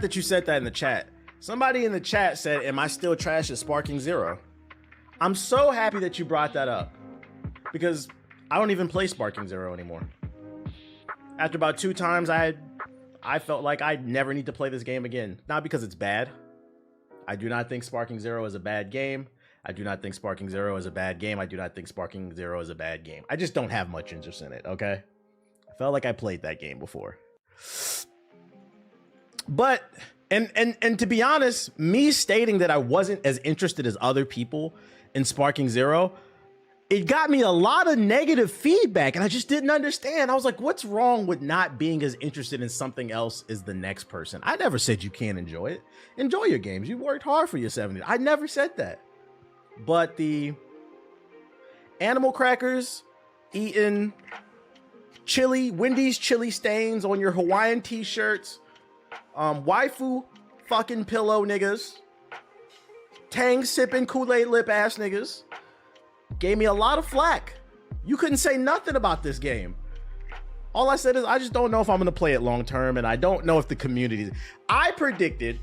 that you said that in the chat. Somebody in the chat said, am I still trash at Sparking Zero? I'm so happy that you brought that up because I don't even play Sparking Zero anymore. After about 2 times, I felt like I never need to play this game again. Not because it's bad. I do not think Sparking Zero is a bad game. I do not think Sparking Zero is a bad game. I do not think Sparking Zero is a bad game. I just don't have much interest in it, okay? I felt like I played that game before. But, and to be honest, me stating that I wasn't as interested as other people in Sparking Zero, it got me a lot of negative feedback, and I just didn't understand. I was like, what's wrong with not being as interested in something else as the next person? I never said you can't enjoy it. Enjoy your games. You worked hard for your 70s. I never said that. But the animal crackers eating chili, Wendy's chili stains on your Hawaiian t-shirts, waifu fucking pillow niggas, Tang sipping Kool-Aid lip ass niggas gave me a lot of flack. You couldn't say nothing about this game. All I said is I just don't know if I'm gonna play it long term, and I don't know if the community. I predicted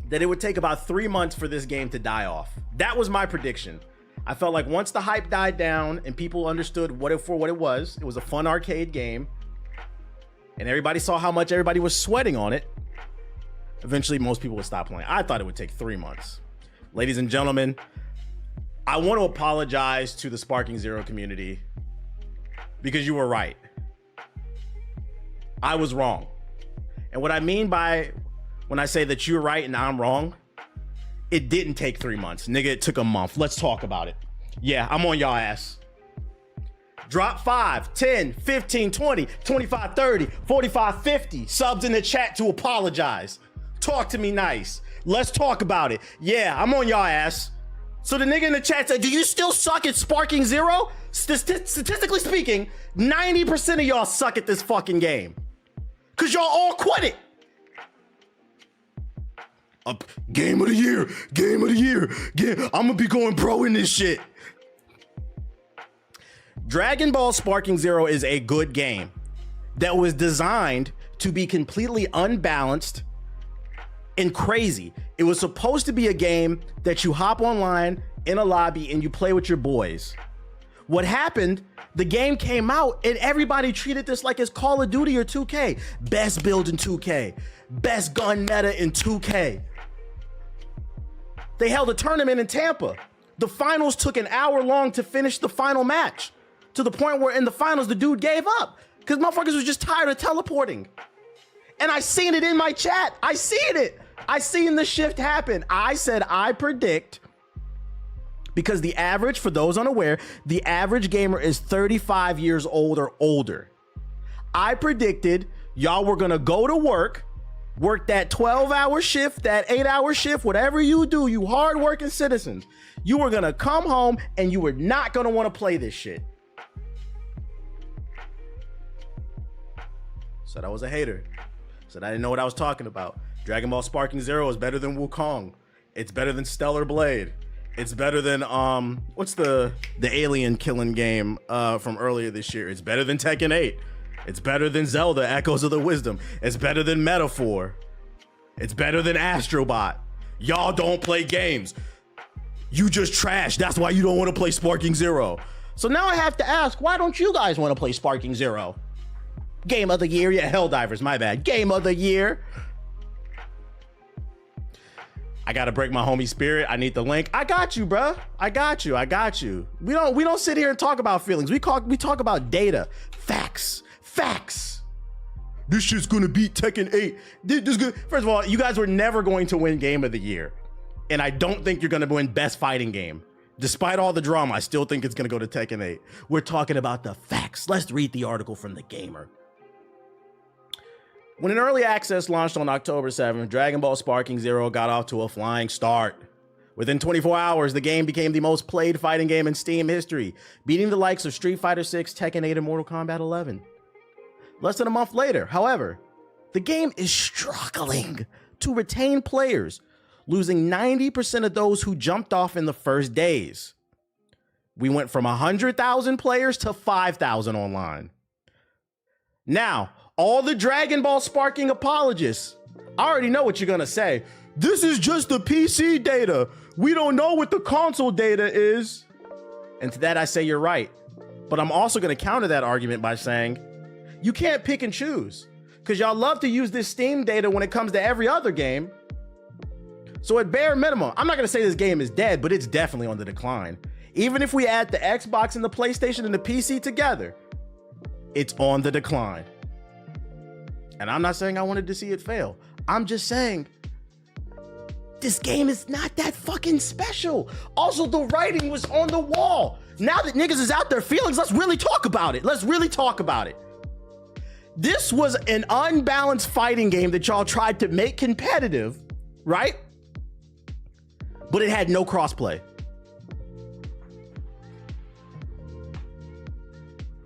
that it would take about 3 months for this game to die off. That was my prediction. I felt like once the hype died down and people understood what it was a fun arcade game, and everybody saw how much everybody was sweating on it, eventually most people would stop playing. I thought it would take 3 months. Ladies and gentlemen, I want to apologize to the Sparking Zero community because you were right. I was wrong. And what I mean by when I say that you're right and I'm wrong, it didn't take 3 months. Nigga, it took a month. Let's talk about it. Yeah, I'm on y'all ass. Drop 5, 10, 15, 20, 25, 30, 45, 50 subs in the chat to apologize. Talk to me nice. Let's talk about it. Yeah, I'm on y'all ass. So the nigga in the chat said, do you still suck at Sparking Zero? Statistically speaking, 90% of y'all suck at this fucking game. Cause y'all all quit it. Game of the year, game of the year. I'm gonna be going pro in this shit. Dragon Ball Sparking Zero is a good game that was designed to be completely unbalanced and crazy. It was supposed to be a game that you hop online in a lobby and you play with your boys. What happened, the game came out and everybody treated this like it's Call of Duty or 2K. Best build in 2K, best gun meta in 2K. They held a tournament in Tampa. The finals took an hour long to finish the final match, to the point where in the finals, the dude gave up because motherfuckers was just tired of teleporting. And I seen it in my chat. I seen it. I seen the shift happen. I said, I predict, because the average, for those unaware, the average gamer is 35 years old or older. I predicted y'all were gonna go to work that 12-hour shift, that 8-hour shift, whatever you do, you hardworking citizens, you were gonna come home and you were not gonna wanna play this shit. Said I was a hater. Said I didn't know what I was talking about. Dragon Ball Sparking Zero is better than Wukong. It's better than Stellar Blade. It's better than what's the alien killing game from earlier this year? It's better than Tekken 8. It's better than Zelda Echoes of the Wisdom. It's better than Metaphor. It's better than Astrobot. Y'all don't play games. You just trash. That's why you don't want to play Sparking Zero. So now I have to ask, why don't you guys want to play Sparking Zero? Game of the year? Yeah, Helldivers, my bad. Game of the year. I gotta break my homie spirit. I need the link. I got you, bruh. I got you. I got you. We don't sit here and talk about feelings. We talk about data, facts, facts. This shit's gonna beat Tekken 8. First of all, you guys were never going to win Game of the Year, and I don't think you're gonna win Best Fighting Game. Despite all the drama, I still think it's gonna go to Tekken 8. We're talking about the facts. Let's read the article from The Gamer. When an early access launched on October 7th, Dragon Ball Sparking Zero got off to a flying start. Within 24 hours, the game became the most played fighting game in Steam history, beating the likes of Street Fighter 6, Tekken 8, and Mortal Kombat 11. Less than a month later, however, the game is struggling to retain players, losing 90% of those who jumped off in the first days. We went from 100,000 players to 5,000 online. Now, all the Dragon Ball Sparking apologists, I already know what you're gonna say. This is just the PC data. We don't know what the console data is. And to that I say you're right. But I'm also gonna counter that argument by saying, you can't pick and choose, because y'all love to use this Steam data when it comes to every other game. So at bare minimum, I'm not gonna say this game is dead, but it's definitely on the decline. Even if we add the Xbox and the PlayStation and the PC together, it's on the decline. And I'm not saying I wanted to see it fail. I'm just saying, this game is not that fucking special. Also, the writing was on the wall. Now that niggas is out their feelings, let's really talk about it. Let's really talk about it. This was an unbalanced fighting game that y'all tried to make competitive, right? But it had no crossplay.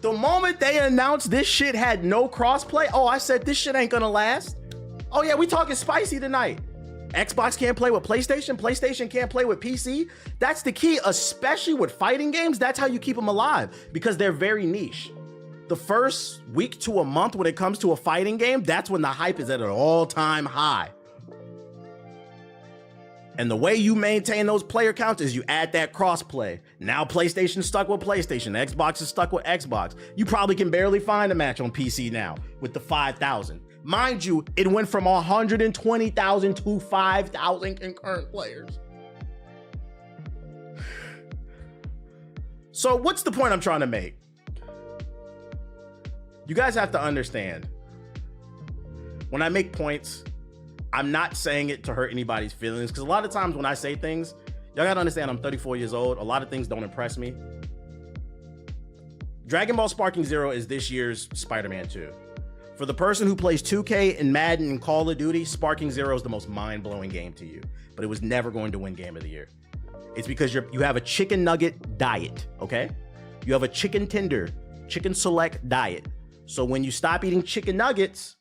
The moment they announced this shit had no crossplay, oh, I said this shit ain't gonna last. Oh yeah, we talking spicy tonight. Xbox can't play with PlayStation, PlayStation can't play with PC. That's the key, especially with fighting games. That's how you keep them alive, because they're very niche. The first week to a month when it comes to a fighting game, that's when the hype is at an all-time high. And the way you maintain those player counts is you add that crossplay. Now PlayStation's stuck with PlayStation, Xbox is stuck with Xbox. You probably can barely find a match on PC now with the 5,000. Mind you, it went from 120,000 to 5,000 concurrent players. So what's the point I'm trying to make? You guys have to understand, when I make points, I'm not saying it to hurt anybody's feelings, because a lot of times when I say things, y'all gotta understand I'm 34 years old. A lot of things don't impress me. Dragon Ball Sparking Zero is this year's Spider-Man 2. For the person who plays 2K and Madden and Call of Duty, Sparking Zero is the most mind-blowing game to you, but it was never going to win Game of the Year. It's because you have a chicken nugget diet, okay? You have a chicken tender, chicken select diet. So when you stop eating chicken nuggets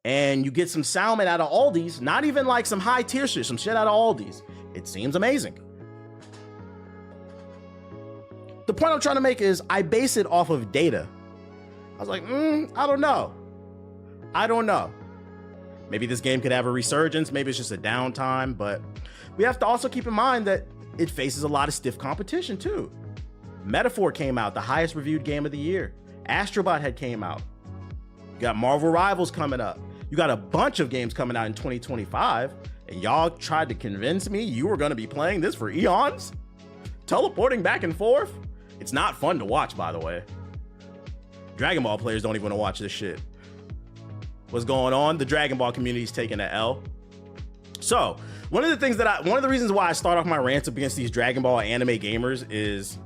and you get some salmon out of Aldi's, not even like some high tier shit, some shit out of Aldi's, it seems amazing. The point I'm trying to make is I base it off of data. I was like, I don't know. I don't know. Maybe this game could have a resurgence. Maybe it's just a downtime, but we have to also keep in mind that it faces a lot of stiff competition too. Metaphor came out, the highest reviewed game of the year. Astrobot had came out. You got Marvel Rivals coming up. You got a bunch of games coming out in 2025, and y'all tried to convince me you were gonna be playing this for eons? Teleporting back and forth? It's not fun to watch, by the way. Dragon Ball players don't even want to watch this shit. What's going on? The Dragon Ball community is taking an L. So one of the reasons why I start off my rants against these Dragon Ball anime gamers is,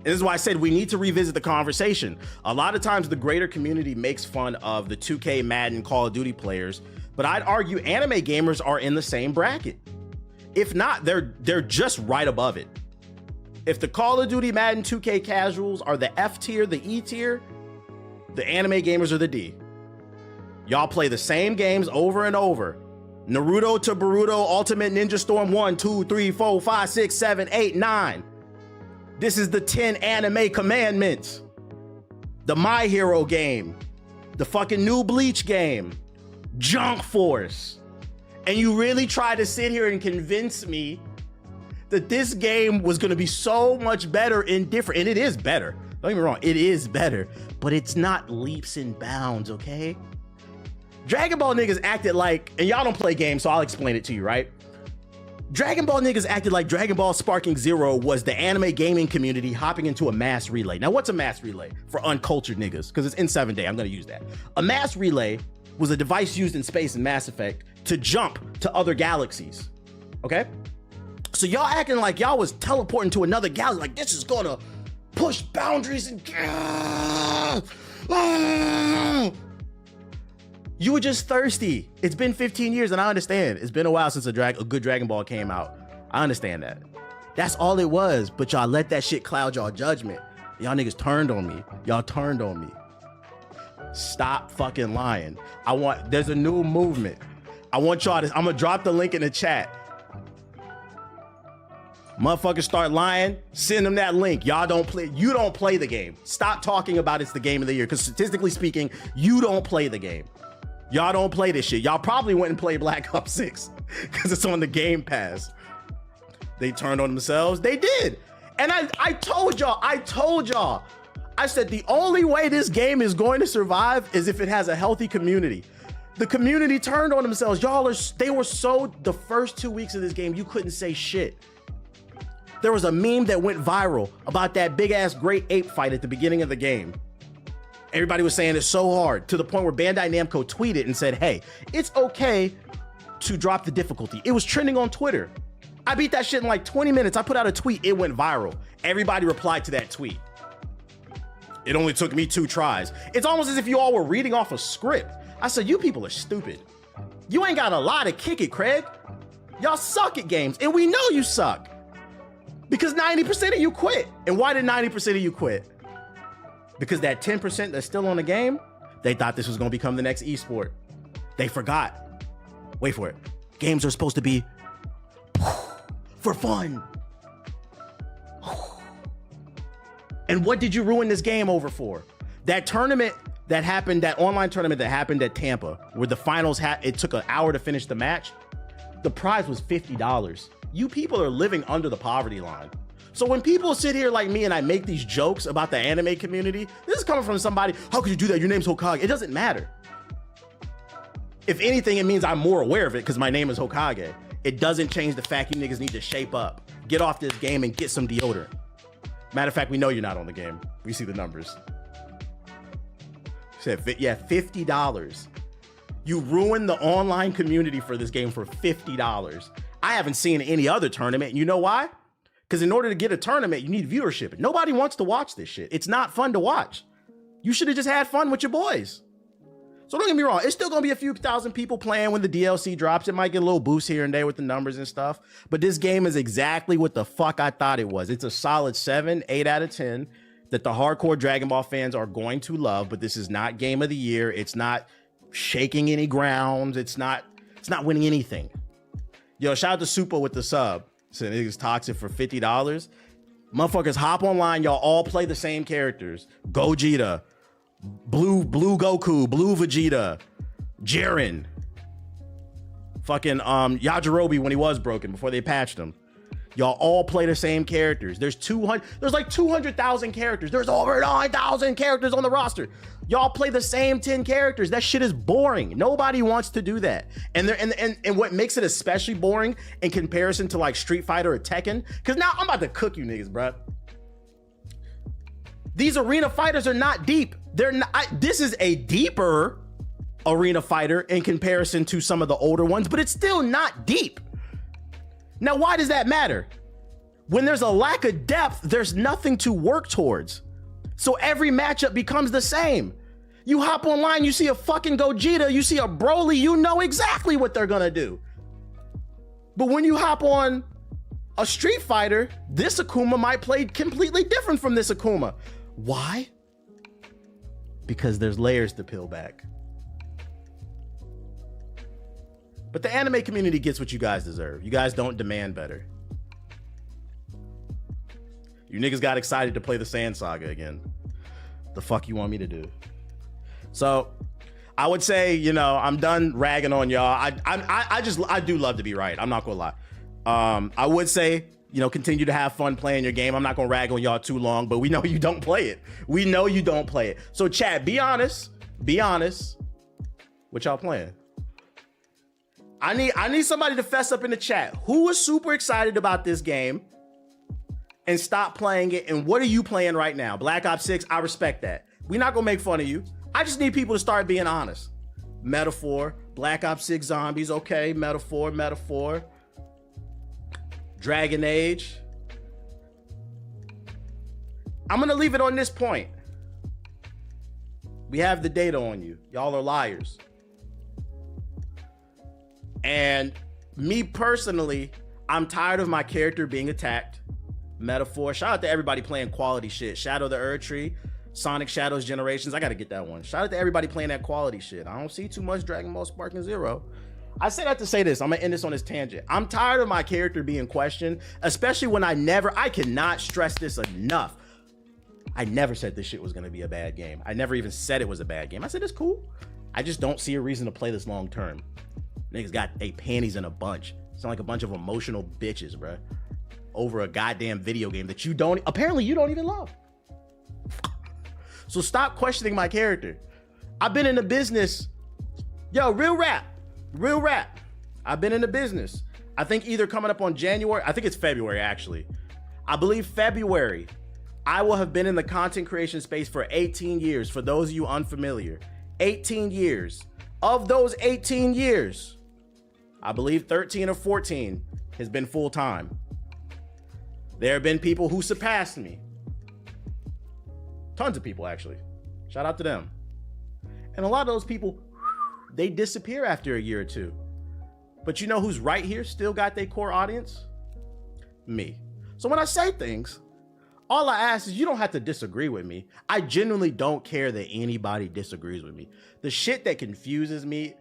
this is why I said we need to revisit the conversation. A lot of times the greater community makes fun of the 2K, Madden, Call of Duty players, but I'd argue anime gamers are in the same bracket. If not, they're just right above it. If the Call of Duty, Madden, 2K casuals are the F tier, the E tier, the anime gamers are the D. Y'all play the same games over and over. Naruto to Boruto, Ultimate Ninja Storm 1, 2, 3, 4, 5, 6, 7, 8, 9. This is the 10 anime commandments. The My Hero game. The fucking new Bleach game. Junk Force. And you really try to sit here and convince me that this game was gonna be so much better and different. And it is better. Don't get me wrong, it is better, but it's not leaps and bounds, okay? Dragon Ball niggas acted like, and y'all don't play games, so I'll explain it to you, right? Dragon Ball niggas acted like Dragon Ball Sparking Zero was the anime gaming community hopping into a mass relay. Now, what's a mass relay for uncultured niggas? Because it's in 7 Day, I'm gonna use that. A mass relay was a device used in space in Mass Effect to jump to other galaxies, okay? So y'all acting like y'all was teleporting to another galaxy, like this is gonna push boundaries and you were just thirsty. It's been 15 years and I understand. It's been a while since a good Dragon Ball came out. I understand that. That's all it was, but y'all let that shit cloud y'all judgment. Y'all niggas turned on me. Y'all turned on me. Stop fucking lying. There's a new movement. I want y'all to, I'm gonna drop the link in the chat. Motherfuckers start lying, send them that link. You don't play the game. Stop talking about it's the game of the year, because statistically speaking, you don't play the game. Y'all don't play this shit. Y'all probably went and played Black Ops 6 because it's on the Game Pass. They turned on themselves. They did. And I told y'all, I said the only way this game is going to survive is if it has a healthy community. The community turned on themselves. They were so, the first 2 weeks of this game, you couldn't say shit. There was a meme that went viral about that big ass great ape fight at the beginning of the game. Everybody was saying it's so hard, to the point where Bandai Namco tweeted and said, hey, it's okay to drop the difficulty. It was trending on Twitter. I beat that shit in like 20 minutes. I put out a tweet, it went viral. Everybody replied to that tweet. It only took me 2 tries. It's almost as if you all were reading off a script. I said, you people are stupid. You ain't got a lot to kick it, Craig. Y'all suck at games, and we know you suck. Because 90% of you quit. And why did 90% of you quit? Because that 10% that's still on the game, they thought this was gonna become the next esport. They forgot. Wait for it. Games are supposed to be for fun. And what did you ruin this game over for? That tournament that happened, that online tournament that happened at Tampa, where the finals it took an hour to finish the match. The prize was $50. You people are living under the poverty line. So when people sit here like me and I make these jokes about the anime community, this is coming from somebody, how could you do that? Your name's Hokage. It doesn't matter. If anything, it means I'm more aware of it because my name is Hokage. It doesn't change the fact you niggas need to shape up. Get off this game and get some deodorant. Matter of fact, we know you're not on the game. We see the numbers. Said, yeah, $50. You ruined the online community for this game for $50. I haven't seen any other tournament. You know why? Because in order to get a tournament, you need viewership. Nobody wants to watch this shit. It's not fun to watch. You should have just had fun with your boys. So don't get me wrong. It's still going to be a few thousand people playing when the DLC drops. It might get a little boost here and there with the numbers and stuff. But this game is exactly what the fuck I thought it was. It's a solid 7, 8 out of 10 that the hardcore Dragon Ball fans are going to love. But this is not Game of the Year. It's not shaking any grounds. It's not winning anything. Yo, shout out to Supa with the sub. So niggas toxic for $50. Motherfuckers hop online. Y'all all play the same characters. Gogeta, Blue Goku, Blue Vegeta, Jiren, fucking Yajirobe when he was broken before they patched him. Y'all all play the same characters. There's like 200,000 characters. There's over 9,000 characters on the roster. Y'all play the same 10 characters. That shit is boring. Nobody wants to do that. And what makes it especially boring in comparison to like Street Fighter or Tekken, because now I'm about to cook you niggas, bruh. These arena fighters are not deep. They're not. This is a deeper arena fighter in comparison to some of the older ones, but it's still not deep. Now, why does that matter? When there's a lack of depth, there's nothing to work towards. So every matchup becomes the same. You hop online, you see a fucking Gogeta, you see a Broly, you know exactly what they're gonna do. But when you hop on a Street Fighter, this Akuma might play completely different from this Akuma. Why? Because there's layers to peel back. But the anime community gets what you guys deserve. You guys don't demand better. You niggas got excited to play the Sand Saga again. The fuck you want me to do? So I would say, you know, I'm done ragging on y'all. I do love to be right. I'm not gonna lie. I would say, you know, continue to have fun playing your game. I'm not gonna rag on y'all too long, but we know you don't play it. We know you don't play it. So chat, be honest. Be honest. What y'all playing? I need somebody to fess up in the chat. Who is super excited about this game and stop playing it? And what are you playing right now? Black Ops 6, I respect that. We're not gonna make fun of you. I just need people to start being honest. Metaphor, Black Ops 6 Zombies, okay, Metaphor. Dragon Age. I'm gonna leave it on this point. We have the data on you. Y'all are liars. And me personally, I'm tired of my character being attacked. Metaphor. Shout out to everybody playing quality shit. Shadow the Erdtree, Sonic Shadows Generations. I gotta get that one. Shout out to everybody playing that quality shit. I don't see too much Dragon Ball Sparking Zero. I say that to say this. I'm gonna end this on this tangent. I'm tired of my character being questioned, especially when I cannot stress this enough. I never said this shit was gonna be a bad game. I never even said it was a bad game. I said it's cool. I just don't see a reason to play this long term. Niggas got panties in a bunch. Sound like a bunch of emotional bitches, bruh. Over a goddamn video game that apparently you don't even love. So stop questioning my character. I've been in the business. Yo, real rap. I've been in the business. I think either coming up on January, I think it's February actually. I believe February, I will have been in the content creation space for 18 years. For those of you unfamiliar, 18 years. Of those 18 years, I believe 13 or 14 has been full time. There have been people who surpassed me. Tons of people, actually. Shout out to them. And a lot of those people, they disappear after a year or two. But you know who's right here, still got their core audience? Me. So when I say things, all I ask is you don't have to disagree with me. I genuinely don't care that anybody disagrees with me. The shit that confuses me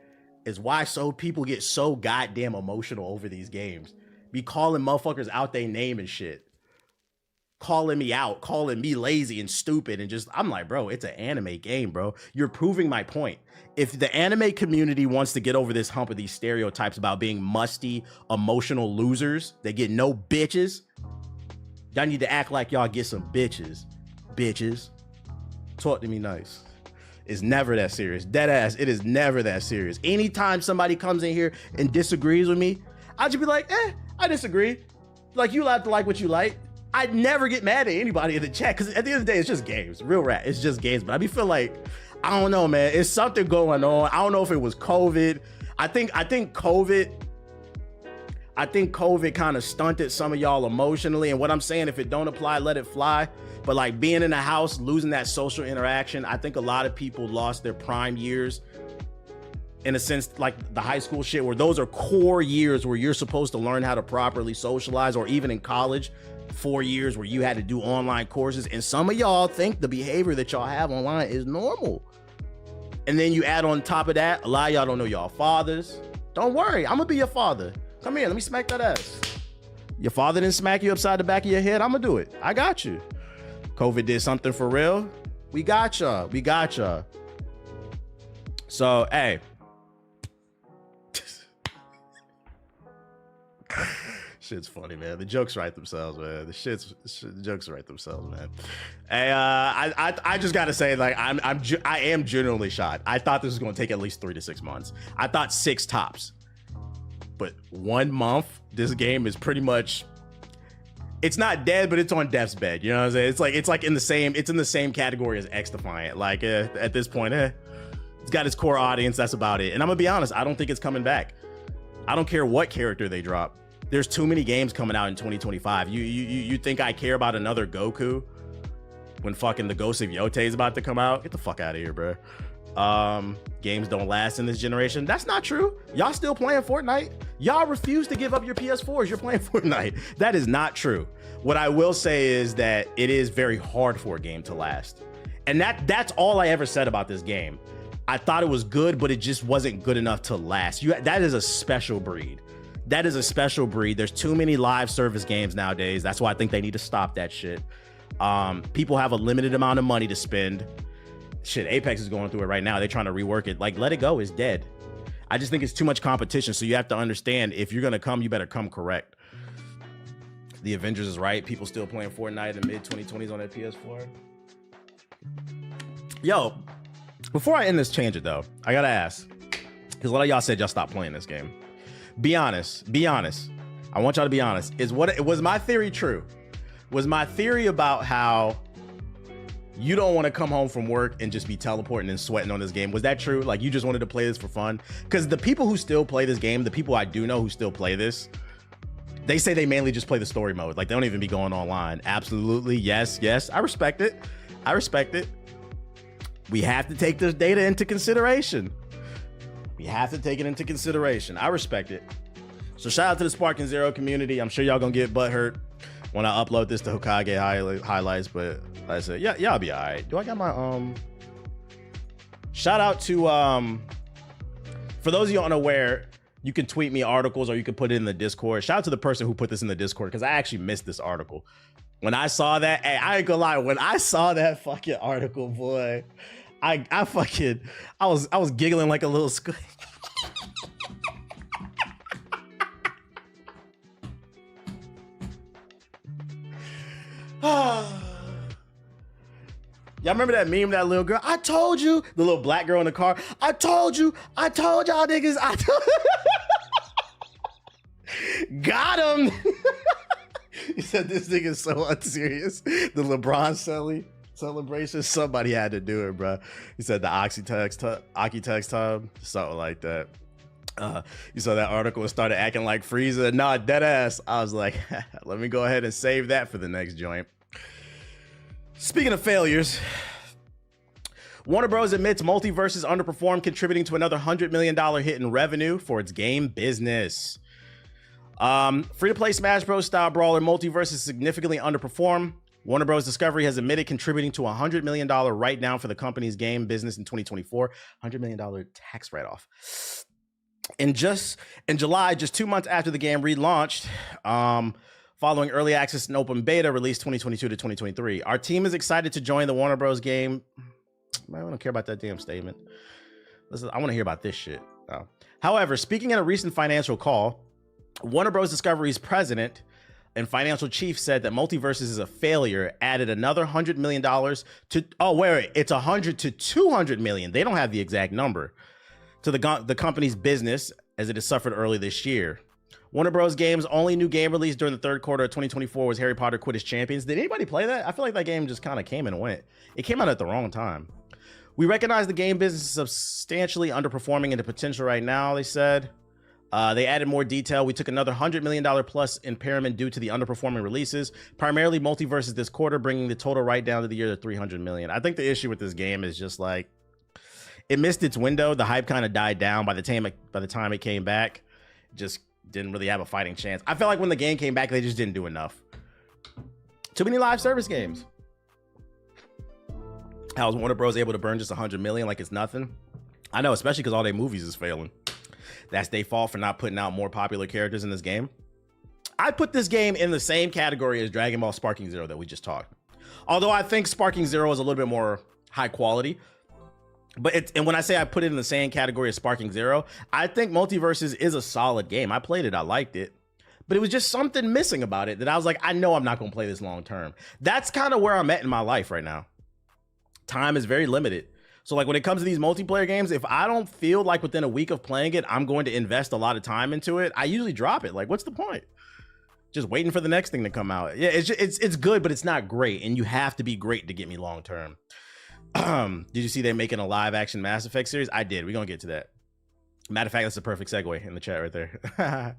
is why people get so goddamn emotional over these games. Be calling motherfuckers out their name and shit. Calling me out, calling me lazy and stupid, and just, I'm like, bro, it's an anime game, bro. You're proving my point. If the anime community wants to get over this hump of these stereotypes about being musty, emotional losers that get no bitches, y'all need to act like y'all get some bitches. Bitches. Talk to me nice. It's never that serious. Dead ass, it is never that serious. Anytime somebody comes in here and disagrees with me, I'll just be like, I disagree. Like, you allowed to like what you like. I'd never get mad at anybody in the chat because at the end of the day, it's just games. Real rap, it's just games. But I be feel like, I don't know, man. It's something going on. I don't know if it was COVID. I think COVID kind of stunted some of y'all emotionally. And what I'm saying, if it don't apply, let it fly. But like being in the house, losing that social interaction, I think a lot of people lost their prime years. In a sense, like the high school shit, where those are core years where you're supposed to learn how to properly socialize, or even in college, 4 years where you had to do online courses. And some of y'all think the behavior that y'all have online is normal. And then you add on top of that, a lot of y'all don't know y'all fathers. Don't worry, I'm gonna be your father. Come here, let me smack that ass. Your father didn't smack you upside the back of your head, I'm gonna do it. I got you. COVID did something for real. We got y'all. So, hey. Shit's funny, man. The jokes write themselves, man. The jokes write themselves, man. Hey, I just gotta say, like, I am genuinely shocked. I thought this was gonna take at least 3 to 6 months. I thought 6 tops, but 1 month. This game is pretty much. It's not dead, but it's on death's bed. You know what I'm saying? It's like in the same category as XDefiant. Like at this point, it's got its core audience. That's about it. And I'm gonna be honest, I don't think it's coming back. I don't care what character they drop. There's too many games coming out in 2025. You think I care about another Goku when fucking the Ghost of Yote is about to come out? Get the fuck out of here, bro. Games don't last in this generation. That's not true. Y'all still playing Fortnite. Y'all refuse to give up your PS4s. You're playing Fortnite. That is not true. What I will say is that it is very hard for a game to last. And that's all I ever said about this game. I thought it was good, but it just wasn't good enough to last. That is a special breed. That is a special breed. There's too many live service games nowadays. That's why I think they need to stop that shit. People have a limited amount of money to spend. Shit, Apex is going through it right now. They're trying to rework it. Like, let it go. It's dead. I just think it's too much competition. So you have to understand, if you're going to come, you better come correct. The Avengers is right. People still playing Fortnite in the mid-2020s on that PS4. Yo, before I end this tangent, though, I got to ask, because a lot of y'all said y'all stopped playing this game. Be honest. I want y'all to be honest. Was my theory true? Was my theory about how you don't want to come home from work and just be teleporting and sweating on this game, was that true? Like, you just wanted to play this for fun? Because the people who still play this game, the people I do know who still play this, they say they mainly just play the story mode. Like, they don't even be going online. Absolutely, yes. I respect it. We have to take this data into consideration. I respect it. So shout out to the Sparking Zero community. I'm sure y'all gonna get butthurt when I upload this to Hokage highlights, but like I said, yeah, y'all be all right. Do I got my shout out to for those of you unaware, you can tweet me articles or you can put it in the Discord. Shout out to the person who put this in the Discord, because I actually missed this article. When I saw that, hey, I ain't gonna lie, when I saw that fucking article, boy, I was giggling like a little squid. Y'all remember that meme, that little girl? I told you, the little black girl in the car. I told y'all niggas. Got him. He said this nigga's so unserious. The LeBron celebration, somebody had to do it, bro. He said the Oxytex tub, something like that. You saw that article and started acting like Frieza. Nah, dead ass. I was like, let me go ahead and save that for the next joint. Speaking of failures, Warner Bros. Admits Multiverses underperformed, contributing to another $100 million hit in revenue for its game business. Free-to-play Smash Bros. Style brawler Multiverses significantly underperformed. Warner Bros. Discovery has admitted contributing to a $100 million write-down for the company's game business in 2024. $100 million tax write-off. In July, just 2 months after the game relaunched, following early access and open beta released 2022 to 2023. Our team is excited to join the Warner Bros. Game. I don't care about that damn statement. Listen, I want to hear about this shit. Oh. However, speaking in a recent financial call, Warner Bros. Discovery's president and financial chief said that Multiverses is a failure, added another $100 million to, it's 100 to 200 million. They don't have the exact number to the company's business as it has suffered early this year. Warner Bros. Games' only new game released during the third quarter of 2024 was Harry Potter Quidditch Champions. Did anybody play that? I feel like that game just kind of came and went. It came out at the wrong time. We recognize the game business is substantially underperforming in the potential right now, they said. They added more detail. We took another $100 million plus impairment due to the underperforming releases, primarily Multiverses this quarter, bringing the total write down to the year to $300 million. I think the issue with this game is just like, it missed its window. The hype kind of died down by the time it came back. Just didn't really have a fighting chance. I felt like when the game came back, they just didn't do enough. Too many live service games. How is Warner Bros. Able to burn just 100 million like it's nothing? I know, especially because all their movies is failing. That's their fault for not putting out more popular characters in this game. I put this game in the same category as Dragon Ball Sparking Zero that we just talked. Although I think Sparking Zero is a little bit more high quality. And when I say I put it in the same category as Sparking Zero, I think Multiverses is a solid game. I played it, I liked it, but it was just something missing about it that I was like, I know I'm not gonna play this long term. That's kind of where I'm at in my life right now. Time is very limited. So like when it comes to these multiplayer games, if I don't feel like within a week of playing it, I'm going to invest a lot of time into it, I usually drop it. Like, what's the point? Just waiting for the next thing to come out. Yeah, it's good, but it's not great. And you have to be great to get me long term. Did you see they're making a live action Mass Effect series? I did. We're gonna get to that. Matter of fact, that's a perfect segue in the chat right there.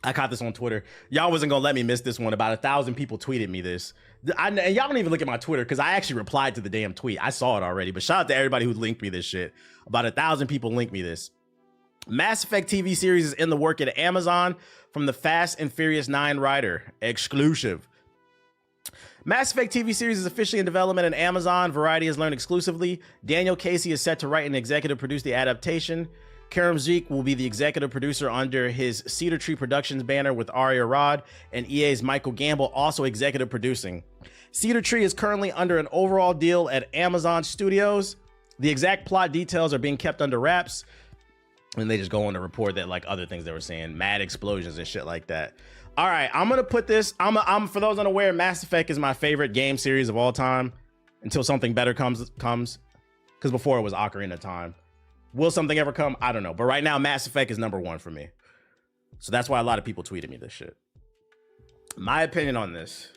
I caught this on Twitter. Y'all wasn't gonna let me miss this one. About 1,000 people tweeted me this. And y'all don't even look at my Twitter because I actually replied to the damn tweet. I saw it already, but shout out to everybody who linked me this shit. About 1,000 people linked me this. Mass Effect TV series is in the work at Amazon from the Fast and Furious 9 writer. Exclusive. Mass Effect TV series is officially in development at Amazon. Variety has learned exclusively. Daniel Casey is set to write and executive produce the adaptation. Karam Zeek will be the executive producer under his Cedar Tree Productions banner, with Ari Arad and EA's Michael Gamble also executive producing. Cedar Tree is currently under an overall deal at Amazon Studios. The exact plot details are being kept under wraps, and they just go on to report that, like other things they were saying, mad explosions and shit like that. All right, I'm gonna put this. I'm for those unaware, Mass Effect is my favorite game series of all time until something better comes. Because before it was Ocarina of Time. Will something ever come? I don't know. But right now, Mass Effect is #1 for me. So that's why a lot of people tweeted me this shit. My opinion on this,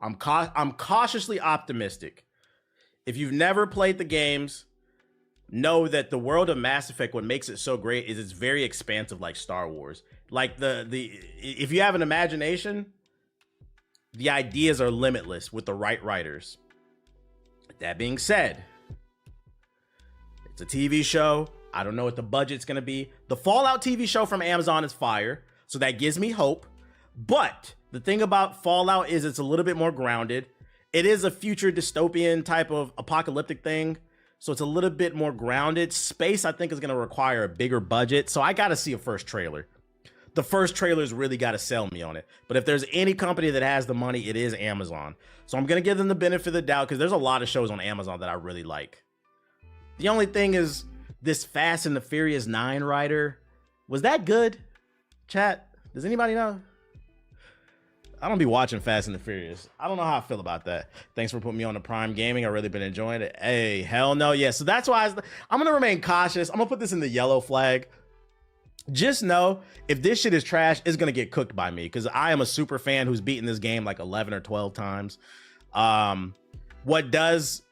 I'm cautiously optimistic. If you've never played the games, know that the world of Mass Effect, what makes it so great is it's very expansive, like Star Wars. Like if you have an imagination, the ideas are limitless with the right writers. That being said, it's a TV show. I don't know what the budget's gonna be. The Fallout TV show from Amazon is fire, so that gives me hope. But the thing about Fallout is it's a little bit more grounded. It is a future dystopian type of apocalyptic thing, so it's a little bit more grounded. Space, I think, is gonna require a bigger budget, so I gotta see a first trailer. The first trailer's really got to sell me on it. But if there's any company that has the money, it is Amazon. So I'm going to give them the benefit of the doubt because there's a lot of shows on Amazon that I really like. The only thing is, this Fast and the Furious 9 rider, was that good? Chat, does anybody know? I don't be watching Fast and the Furious. I don't know how I feel about that. Thanks for putting me on the Prime Gaming. I've really been enjoying it. Hey, hell no. Yeah, so that's why I'm going to remain cautious. I'm going to put this in the yellow flag. Just know, if this shit is trash, it's going to get cooked by me, because I am a super fan who's beaten this game like 11 or 12 times. What does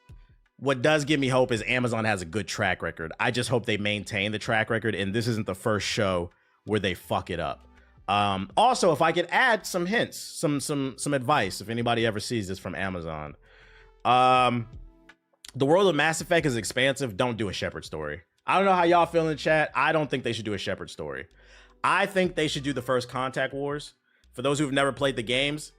give me hope is Amazon has a good track record. I just hope they maintain the track record, and this isn't the first show where they fuck it up. Also, if I could add some hints, some advice, if anybody ever sees this from Amazon. The world of Mass Effect is expansive. Don't do a Shepard story. I don't know how y'all feel in the chat. I don't think they should do a Shepard story. I think they should do the First Contact Wars. For those who've never played the games,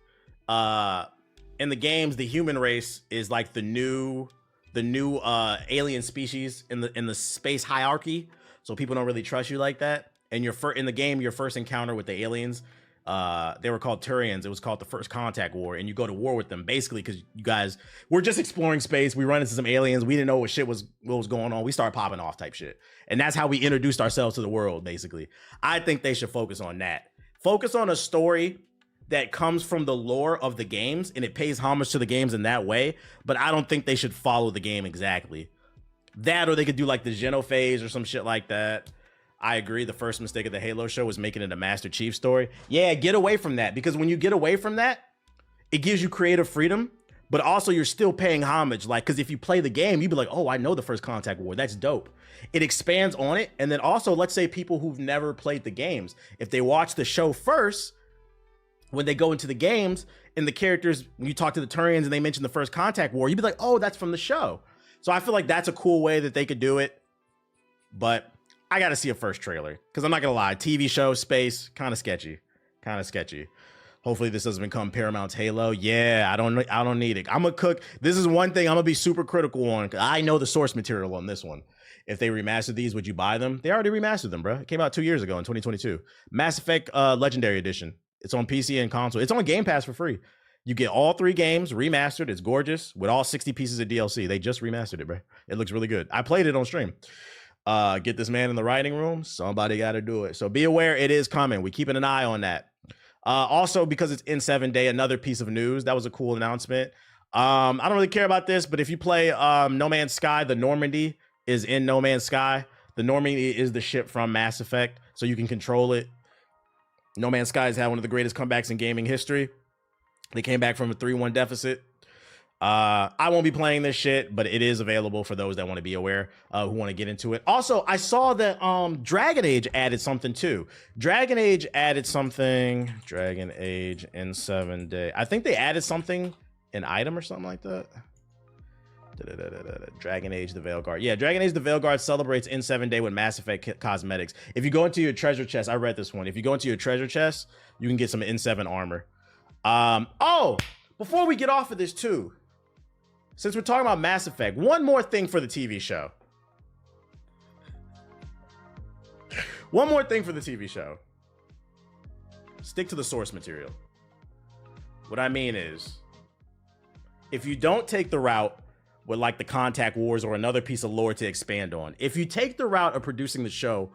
in the games, the human race is like the new alien species in the space hierarchy. So people don't really trust you like that. And in the game, your first encounter with the aliens, they were called Turians. It was called the First Contact War, and you go to war with them basically because you guys were just exploring space. We run into some aliens. We didn't know what was going on. We started popping off type shit, and that's how we introduced ourselves to the world. Basically, I think they should focus on that. Focus on a story that comes from the lore of the games, and it pays homage to the games in that way. But I don't think they should follow the game exactly. That, or they could do like the Genophase or some shit like that. I agree. The first mistake of the Halo show was making it a Master Chief story. Yeah, get away from that, because when you get away from that, it gives you creative freedom, but also you're still paying homage. Like, because if you play the game, you'd be like, oh, I know the First Contact War. That's dope. It expands on it. And then also, let's say people who've never played the games, if they watch the show first, when they go into the games and the characters, when you talk to the Turians and they mention the First Contact War, you'd be like, oh, that's from the show. So I feel like that's a cool way that they could do it. But I got to see a first trailer, because I'm not going to lie. TV show, space, kind of sketchy. Kind of sketchy. Hopefully this doesn't become Paramount's Halo. Yeah, I don't need it. I'm going to cook. This is one thing I'm going to be super critical on. I know the source material on this one. If they remastered these, would you buy them? They already remastered them, bro. It came out 2 years ago in 2022. Mass Effect Legendary Edition. It's on PC and console. It's on Game Pass for free. You get all 3 games remastered. It's gorgeous with all 60 pieces of DLC. They just remastered it, bro. It looks really good. I played it on stream. Get this man in the writing room. Somebody got to do it. So be aware, it is coming. We're keeping an eye on that. Also, because it's in 7 day, another piece of news. That was a cool announcement. I don't really care about this, but if you play No Man's Sky, the Normandy is in No Man's Sky. The Normandy is the ship from Mass Effect, so you can control it. No Man's Sky has had one of the greatest comebacks in gaming history. They came back from a 3-1 deficit. I won't be playing this shit, but it is available for those that want to be aware, who want to get into it. Also, I saw that Dragon Age added something too. Dragon Age added something. Dragon Age in 7 day. I think they added something, an item or something like that. Dragon Age the Veilguard. Yeah, Dragon Age the Veilguard celebrates in 7 day with Mass Effect cosmetics. If you go into your treasure chest, I read this one. If you go into your treasure chest, you can get some N7 armor. Oh, before we get off of this too, since we're talking about Mass Effect, one more thing for the TV show. One more thing for the TV show. Stick to the source material. What I mean is, if you don't take the route with like the Contact Wars or another piece of lore to expand on, if you take the route of producing the show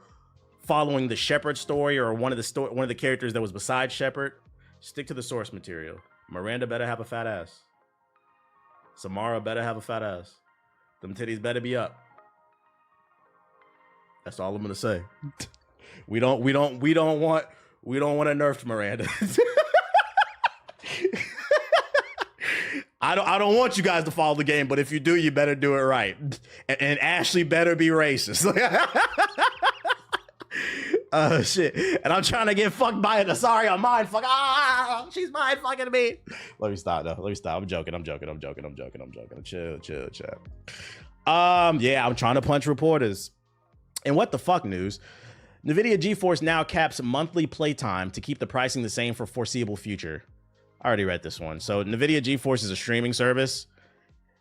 following the Shepard story or one of the characters that was beside Shepard, stick to the source material. Miranda better have a fat ass. Samara better have a fat ass. Them titties better be up. That's all I'm gonna say. We don't want a nerfed Miranda. I don't want you guys to follow the game, but if you do, you better do it right. And Ashley better be racist. Shit. And I'm trying to get fucked by it. Sorry, I'm mind fuck. She's mind fucking me. Let me stop though. Let me stop. I'm joking. Chill. Yeah, I'm trying to punch reporters. And what the fuck news? NVIDIA GeForce Now caps monthly playtime to keep the pricing the same for foreseeable future. I already read this one. So NVIDIA GeForce is a streaming service.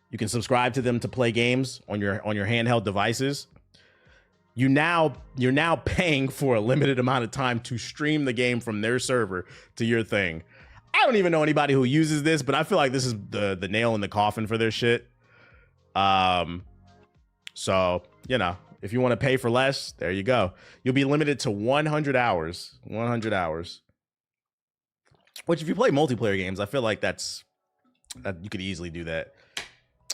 You can subscribe to them to play games on your handheld devices. You're now paying for a limited amount of time to stream the game from their server to your thing. I don't even know anybody who uses this, but I feel like this is the nail in the coffin for their shit. So So, you know, if you want to pay for less, there you go. You'll be limited to 100 hours. 100 hours. Which, if you play multiplayer games, I feel like that you could easily do that.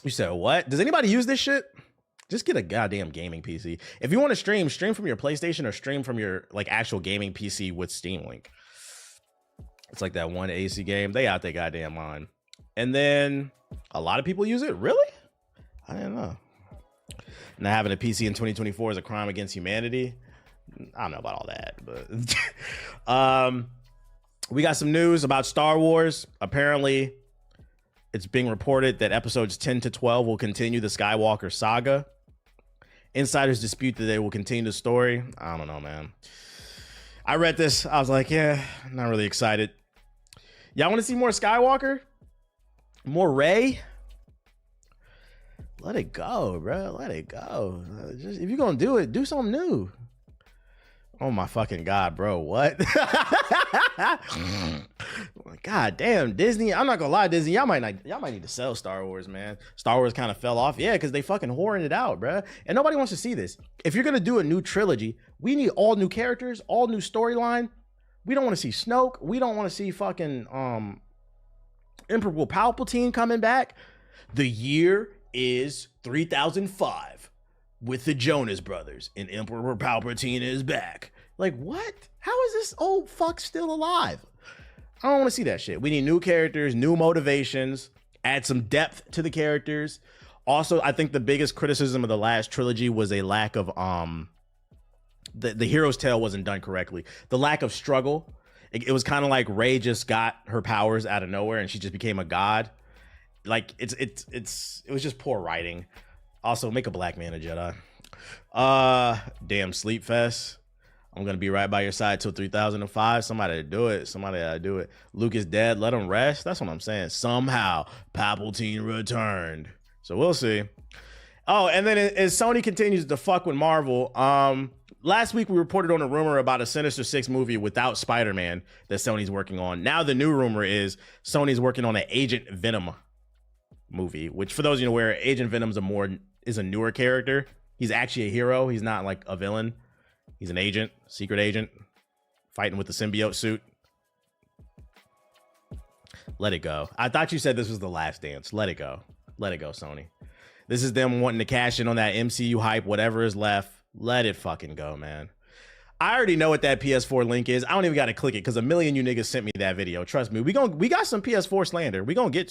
You said, what? Does anybody use this shit? Just get a goddamn gaming PC. If you want to stream from your PlayStation or stream from your like actual gaming PC with Steam Link. It's like that one AC game. They out their goddamn mind. And then a lot of people use it. Really? I don't know. Not having a PC in 2024 is a crime against humanity. I don't know about all that, but we got some news about Star Wars. Apparently, it's being reported that episodes 10 to 12 will continue the Skywalker saga. Insiders dispute that they will continue the story. I don't know, man. I read this. I was like, yeah, not really excited. Y'all want to see more Skywalker? More Rey? Let it go, bro. Let it go. Just, if you're going to do it, do something new. Oh my fucking God, bro. What? God damn, Disney. I'm not gonna lie, Disney. Y'all might need to sell Star Wars, man. Star Wars kind of fell off. Yeah, because they fucking whoring it out, bro. And nobody wants to see this. If you're gonna do a new trilogy, we need all new characters, all new storyline. We don't want to see Snoke. We don't want to see fucking Emperor Palpatine coming back. The year is 3005 with the Jonas Brothers, and Emperor Palpatine is back. Like, what? How is this old fuck still alive? I don't want to see that shit. We need new characters, new motivations, add some depth to the characters. Also, I think the biggest criticism of the last trilogy was a lack of the hero's tale wasn't done correctly. The lack of struggle. It was kind of like Rey just got her powers out of nowhere and she just became a god. Like it was just poor writing. Also, make a black man a Jedi. Damn Sleep Fest. I'm gonna be right by your side till 3005. Somebody do it. Somebody gotta do it. Luke is dead. Let him rest. That's what I'm saying. Somehow Palpatine returned. So we'll see. Oh, and then as Sony continues to fuck with Marvel, last week we reported on a rumor about a Sinister Six movie without Spider-Man that Sony's working on. Now the new rumor is Sony's working on an Agent Venom movie, which for those of you aware, Agent Venom's is a newer character. He's actually a hero. He's not like a villain. He's an agent, secret agent, fighting with the symbiote suit. Let it go. I thought you said this was the last dance. Let it go. Let it go, Sony. This is them wanting to cash in on that MCU hype, whatever is left. Let it fucking go, man. I already know what that PS4 link is. I don't even got to click it because a million you niggas sent me that video. Trust me, we got some PS4 slander. We gonna get